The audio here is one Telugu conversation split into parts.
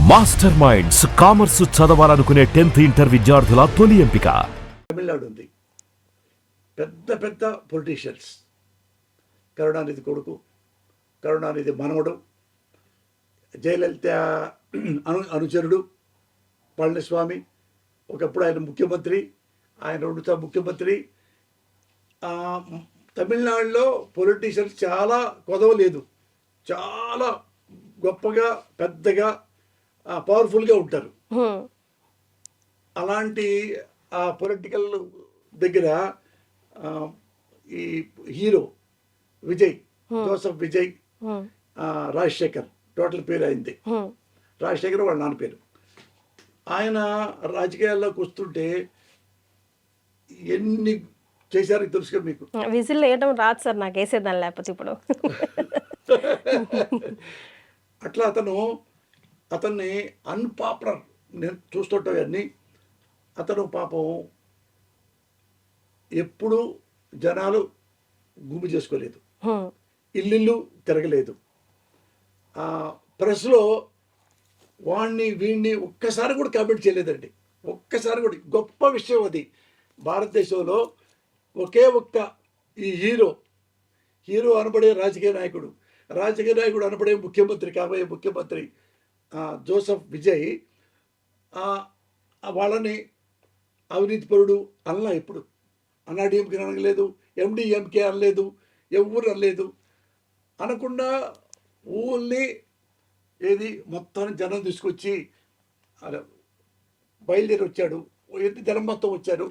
మాస్టర్ మైండ్స్ కామర్స్ చదవాలనుకునే 10th ఇంటర్ విద్యార్థుల తొలి ఎంపిక. తమిళనాడు ఉంది, పెద్ద పెద్ద పొలిటీషియన్స్, కరుణానిధి కొడుకు, కరుణానిధి మనవడు, జయలలిత అనుచరుడు పళనిస్వామి, ఒకప్పుడు ఆయన ముఖ్యమంత్రి, ఆయన 2 సార్లు ముఖ్యమంత్రి. తమిళనాడులో పొలిటీషియన్స్ చాలా కొదవలేదు, చాలా గొప్పగా పెద్దగా పవర్ఫుల్గా ఉంటారు. అలాంటి ఆ పొలిటికల్ దగ్గర ఈ hero Vijay, Joseph Vijay, Rajasekhar, total పేరు అయింది రాజశేఖర్, వాళ్ళ నాన్న పేరు. ఆయన రాజకీయాల్లోకి వస్తుంటే ఎన్ని చేశారో తెలుసుగా మీకు. విజిల్ వేయడం రాదు సార్, నాకు వేసేదాన్ని లేకపోతే ఇప్పుడు. అట్లా అతన్ని అన్పాపులర్ నేను చూస్తుంటాన్ని. అతను పాపం ఎప్పుడు జనాలు గుమి చేసుకోలేదు, ఇల్లు తిరగలేదు, ప్రెస్లో వాడిని వీడిని ఒక్కసారి కూడా కామెంట్ చేయలేదండి, ఒక్కసారి కూడా. గొప్ప విషయం అది. భారతదేశంలో ఒకే ఒక్క ఈ హీరో అనబడే రాజకీయ నాయకుడు అనబడే ముఖ్యమంత్రి, కాబోయే ముఖ్యమంత్రి జోసెఫ్ విజయ్ వాళ్ళని అవినీతిపరుడు అనలా. ఎప్పుడు అన్నాడీఎంకే అనలేదు, ఎండిఎంకే అనలేదు, ఎవరు అనలేదు. అనకుండా ఓన్లీ ఏది మొత్తాన్ని జనం తీసుకొచ్చి బయలుదేరి వచ్చాడు. జనం మొత్తం వచ్చారు,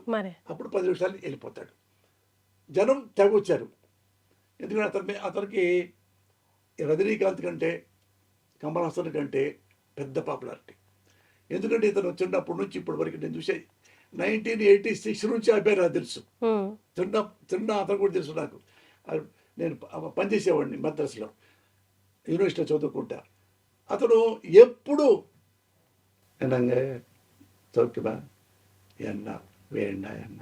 అప్పుడు 10 నిమిషాలు వెళ్ళిపోతాడు. జనం తెగ వచ్చారు. ఎందుకంటే అతనికి రజనీకాంత్ కంటే కమల్ హాసన్ కంటే పెద్ద పాపులారిటీ. ఎందుకంటే ఇతను వచ్చినప్పటి నుంచి ఇప్పటి వరకు నేను చూసే 1986 నుంచి అబ్బాయి నాకు తెలుసు. చిన్న అతను కూడా తెలుసు నాకు. నేను పనిచేసేవాడిని మద్రాసులో, యూనివర్సిటీలో చదువుకుంటా. అతను ఎప్పుడు என்னங்க சௌக்கியமா என்ன வேண்டா என்ன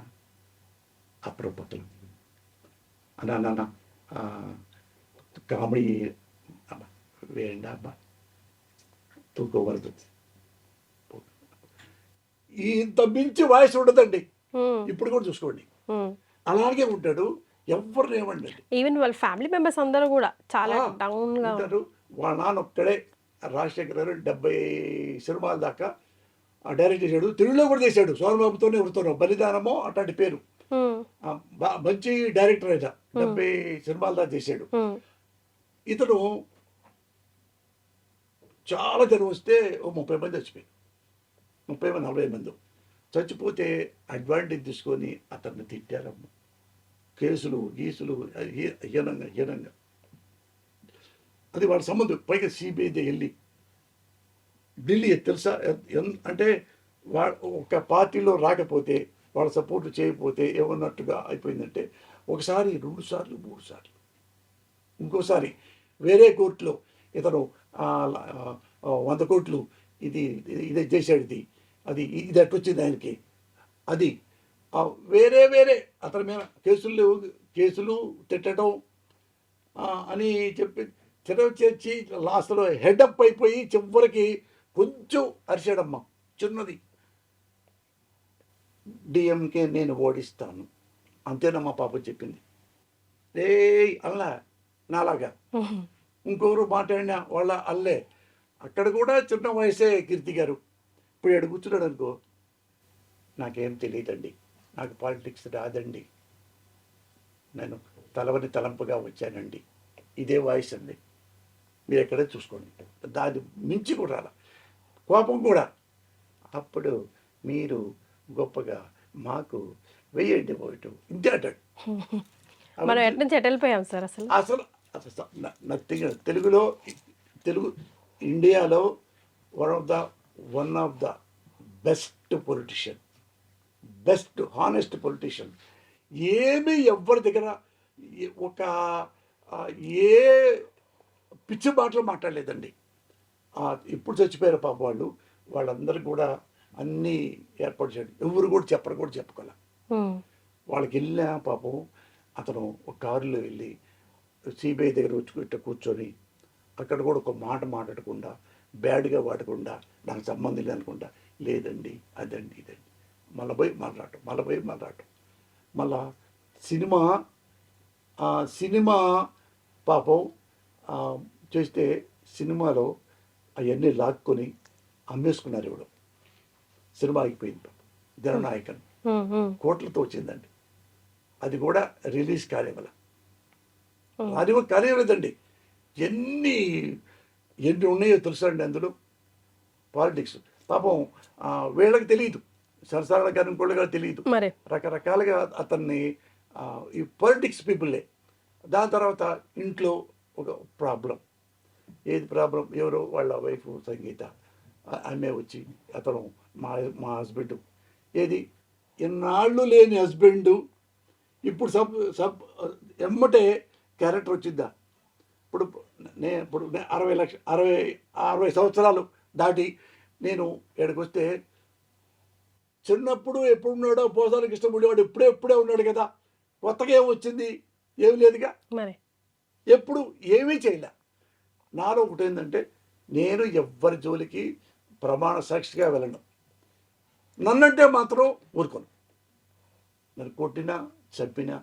அப்புறம் பார்க்கலாம் அண்ணா காமெடி వేయండి తూకం వరదు. ఇంత మించి వాయిస్ ఉండదండి. ఇప్పుడు కూడా చూసుకోండి, అలాగే ఉంటాడు. ఎవరు ఏమండి, ఈవెన్ వాళ్ళ ఫ్యామిలీ మెంబర్స్ అందరూ కూడా చాలా డౌన్ గా ఉంటారు. వాళ్ళ నాన్న ఒక్కడే రాజశేఖర్ గారు 70 సినిమాల దాకా డైరెక్ట్ చేశాడు. తెలుగులో కూడా చేశాడు, సోమబాబుతోనే వృత్తం, బలిదానమో అట్లాంటి పేరు. మంచి డైరెక్టర్ అయినా 70 సినిమాల దాకా చేశాడు. ఇతను చాలా జనం వస్తే 30 మంది చచ్చిపోయారు, 30-40 మంది చచ్చిపోతే అడ్వాంటేజ్ తీసుకొని అతన్ని తిట్టారమ్మ. కేసులు హీనంగా అది వాళ్ళ సంబంధం. పైగా సిబిఐ వెళ్ళి ఢిల్లీ తెలుసా అంటే ఒక పార్టీలో రాకపోతే, వాళ్ళ సపోర్ట్ చేయకపోతే ఏమన్నట్టుగా అయిపోయిందంటే, ఒకసారి 2 సార్లు 3 సార్లు, ఇంకోసారి వేరే కోర్టులో ఇతను 100 కోట్లు ఇది చేశాడు, ఇది అట్టొచ్చింది ఆయనకి, అది వేరే అతని మీద కేసులు తిట్టడం అని చెప్పి చేర్చి లాస్ట్లో హెడప్ అయిపోయి చివరికి కొంచెం అరిచాడమ్మా, చిన్నది, డిఎంకే నేను ఓడిస్తాను అంతేనమ్మా పాప చెప్పింది. అల్లా నాలాగా ఇంకొకరు మాట్లాడినా వాళ్ళ అల్లే. అక్కడ కూడా చిన్న వయసే కీర్తి గారు. ఇప్పుడు ఎక్కడ కూర్చున్నాడు అనుకో, నాకేం తెలియదండి, నాకు పాలిటిక్స్ రాదండి, నేను తలంపుగా వచ్చానండి, ఇదే వాయిస్ అండి. మీరు ఎక్కడే చూసుకోండి, దాన్ని మించి కూడా రాల, కోపం కూడా. అప్పుడు మీరు గొప్పగా మాకు వెయ్యండి ఓటు, ఇంతే అంటాడు. మనం ఎట్లా నుంచి వెళ్ళిపోయాం సార్ అసలు నథింగ్. తెలుగు ఇండియాలో one of the best politician, best honest politician. ఏమీ ఎవ్వరి దగ్గర ఒక ఏ పిచ్చి మాటలు మాట్లాడలేదండి. ఇప్పుడు చచ్చిపోయారు పాప వాళ్ళందరూ కూడా అన్నీ ఏర్పాటు చేయడం, ఎవరు కూడా చెప్పుకోలే. వాళ్ళకి వెళ్ళిన పాపం అతను ఒక కారులో వెళ్ళి సిబిఐ దగ్గర వచ్చి కూర్చొని అక్కడ కూడా ఒక మాట మాట్లాడకుండా బ్యాడ్గా వాడకుండా నాకు సంబంధం లేదు అనుకుంటా, లేదండి అదండి ఇదండి, మళ్ళీ పోయి మాట్లాడటం. మళ్ళా సినిమా పాపం చేస్తే సినిమాలో అవన్నీ లాక్కొని అమ్మేసుకున్నారు ఇవ్వడం. సినిమా ఆగిపోయింది పాపం. జననాయకన్ కోట్లతో వచ్చిందండి. అది కూడా రిలీజ్ కాలేవల. అది కూడా కాలేదండి. ఎన్ని ఉన్నాయో తెలుసా అండి అందులో. పాలిటిక్స్ పాపం వీళ్ళకి తెలియదు, సరసాల గారి ఇంకోళ్ళగా తెలియదు. మరి రకరకాలుగా అతన్ని ఈ పొలిటిక్స్ పీపుల్లే. దాని తర్వాత ఇంట్లో ఒక ప్రాబ్లం. ఏది ప్రాబ్లం? ఎవరో వాళ్ళ వైఫ్ సంగీత, ఆమె వచ్చి అతను మా హస్బెండ్, ఏది ఎన్నాళ్ళు లేని హస్బెండ్ ఇప్పుడు ఎమ్మటే క్యారెక్టర్ వచ్చిద్దా? ఇప్పుడు ఇప్పుడు 60 సంవత్సరాలు దాటి నేను ఇక్కడికి వస్తే, చిన్నప్పుడు ఎప్పుడున్నాడో పోసానికి ఇష్టపడేవాడు ఇప్పుడే ఉన్నాడు కదా, కొత్తగా ఏమి వచ్చింది? ఏమి లేదుగా. మరి ఎప్పుడు ఏమీ చేయలే. నాలో ఒకటి ఏంటంటే, నేను ఎవ్వరి జోలికి ప్రమాణ సాక్షిగా వెళ్ళను. నన్నంటే మాత్రం ఊరుకోను. నన్ను కొట్టినా చంపినా,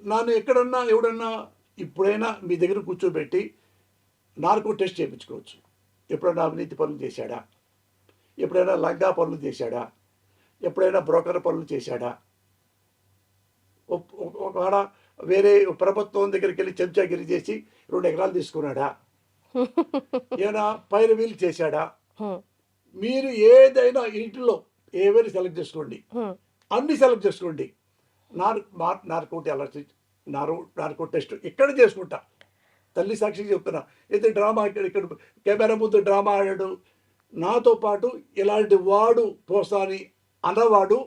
నన్ను ఎక్కడన్నా ఎవడన్నా ఇప్పుడైనా మీ దగ్గర కూర్చోబెట్టి నార్కో టెస్ట్ చేయించుకోవచ్చు. ఎప్పుడైనా అవినీతి పనులు చేశాడా? ఎప్పుడైనా లంగా పనులు చేశాడా? ఎప్పుడైనా బ్రోకర్ పనులు చేశాడా? ఒకవేళ వేరే ప్రభుత్వం దగ్గరికి వెళ్ళి చెంచాగిరి చేసి 2 ఎకరాలు తీసుకున్నాడా? ఏమైనా పైరవీలు చేశాడా? మీరు ఏదైనా ఇంట్లో ఏవైనా సెలెక్ట్ చేసుకోండి, అన్ని సెలెక్ట్ చేసుకోండి. నార్కో టెస్ట్ ఇక్కడ చేసుకుంటా. తల్లి సాక్షిగా చెప్తున్నా. అయితే డ్రామా ఇక్కడ కెమెరా ముందు డ్రామా ఆడాడు, నాతో పాటు ఇలాంటి వాడు పోసాని అన్నవాడు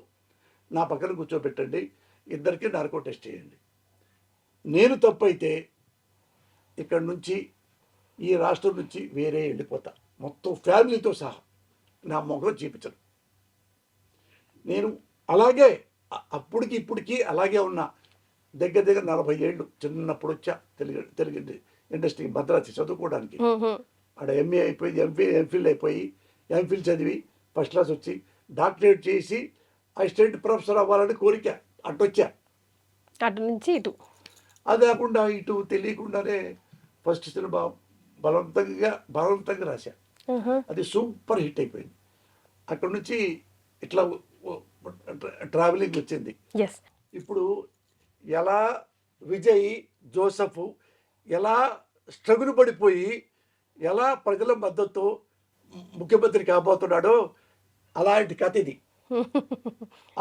నా పక్కన కూర్చోబెట్టండి, ఇద్దరికి నార్కో టెస్ట్ చేయండి. నేను తప్పైతే ఇక్కడ నుంచి, ఈ రాష్ట్రం నుంచి వేరే వెళ్ళిపోతా, మొత్తం ఫ్యామిలీతో సహా. నా మొహం చూపించను. నేను అలాగే అప్పటికి ఇప్పటికీ అలాగే ఉన్నా. దగ్గర 40 ఏళ్ళు. చిన్నప్పుడు వచ్చా తెలుగు ఇండస్ట్రీ భద్రాద్రి చదువుకోవడానికి. ఆడ ఎంఏ అయిపోయి ఎంఫిల్ అయిపోయి, ఎంఫిల్ చదివి ఫస్ట్ క్లాస్ వచ్చి డాక్టరేట్ చేసి అసిస్టెంట్ ప్రొఫెసర్ అవ్వాలని కోరిక. అటొచ్చా. అటు నుంచి ఇటు. అది కాకుండా ఇటు తెలియకుండానే ఫస్ట్ సినిమా బలవంతంగా రాశా. అది సూపర్ హిట్ అయిపోయింది. అక్కడ నుంచి ఇట్లా ట్రావెలింగ్ వచ్చింది. ఇప్పుడు ఎలా విజయ్ జోసెఫ్ ఎలా స్ట్రగుల్ పడిపోయి ఎలా ప్రజల మద్దతు ముఖ్యమంత్రి కాబోతున్నాడో అలాంటి కథ ఇది.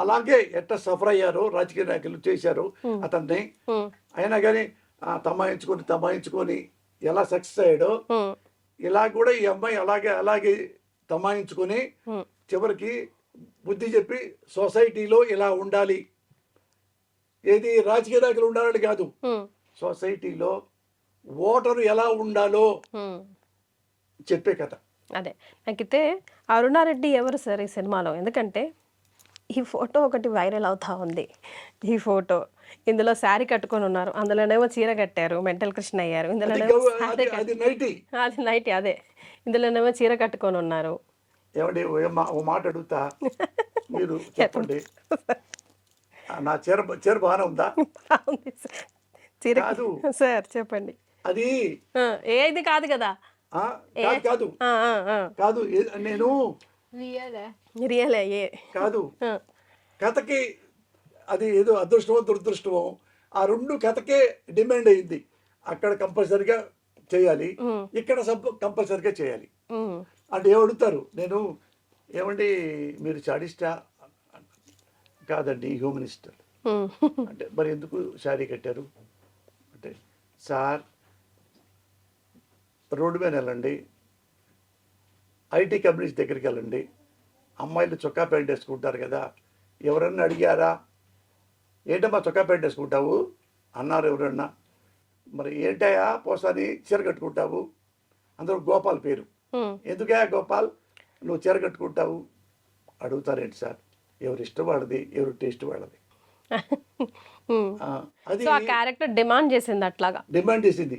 అలాగే ఎట్లా సఫర్ అయ్యారో రాజకీయ నాయకులు చేశారు అతన్ని. అయినా కానీ తమాయించుకొని ఎలా సక్సెస్ అయ్యాడో, ఇలా కూడా ఈ అమ్మాయి అలాగే తమాయించుకొని చివరికి బుద్ధి చెప్పి సొసైటీలో ఇలా ఉండాలి, ఏది రాజకీయ నాయకులు ఉండాలని కాదు, సొసైటీలో ఓటరు ఎలా ఉండాలో చెప్పే కథ. అదే నాకైతే అరుణారెడ్డి ఎవరు సార్ ఈ సినిమాలో? ఎందుకంటే ఈ ఫోటో ఒకటి వైరల్ అవుతా ఉంది. ఈ ఫోటో ఇందులో శారీ కట్టుకొని ఉన్నారు, అందులోనేమో చీర కట్టారు, మెంటల్ కృష్ణ అయ్యారు. ఇందులోనేమో అది నైటీ. అదే ఇందులోనేమో చీర కట్టుకొని ఉన్నారు. ఏమండి ఓ మాట అడుగుతా, మీరు చెప్పండి. నా చీర బాగానే ఉందా? చీర కాదు సార్, చెప్పండి. అది ఏది కాదు కదా. కాదు నేను రియలే కాదు. కథకి అది ఏదో అదృష్టమో దురదృష్టమో, ఆ 2 కథకే డిమాండ్ అయింది. అక్కడ కంపల్సరిగా చేయాలి, ఇక్కడ కంపల్సరిగా చేయాలి అంటే ఏమడుగుతారు. నేను ఏమండి మీరు చాడిస్టా? కాదండి హ్యూమనిస్ట్. అంటే మరి ఎందుకు శారీ కట్టారు అంటే, సార్ రోడ్డు మీద వెళ్ళండి, ఐటీ కంపెనీస్ దగ్గరికి వెళ్ళండి, అమ్మాయిలు చొక్కా ప్యాంట్ వేసుకుంటారు కదా, ఎవరన్నా అడిగారా ఏంటమ్మా చొక్కా ప్యాంట్ వేసుకుంటావు అన్నారు ఎవరన్నా? మరి ఏంటయ్యా పోసాని చీర కట్టుకుంటావు? అందరూ గోపాల్ పేరు, ఎందుకయ్యా గోపాల్ నువ్వు చీర కట్టుకుంటావు అడుగుతారేంటి సార్? ఎవరి ఇష్టం వాళ్ళది, ఎవరి టేస్ట్ వాళ్ళది. అది క్యారెక్టర్ డిమాండ్ చేసింది, అట్లాగా డిమాండ్ చేసింది.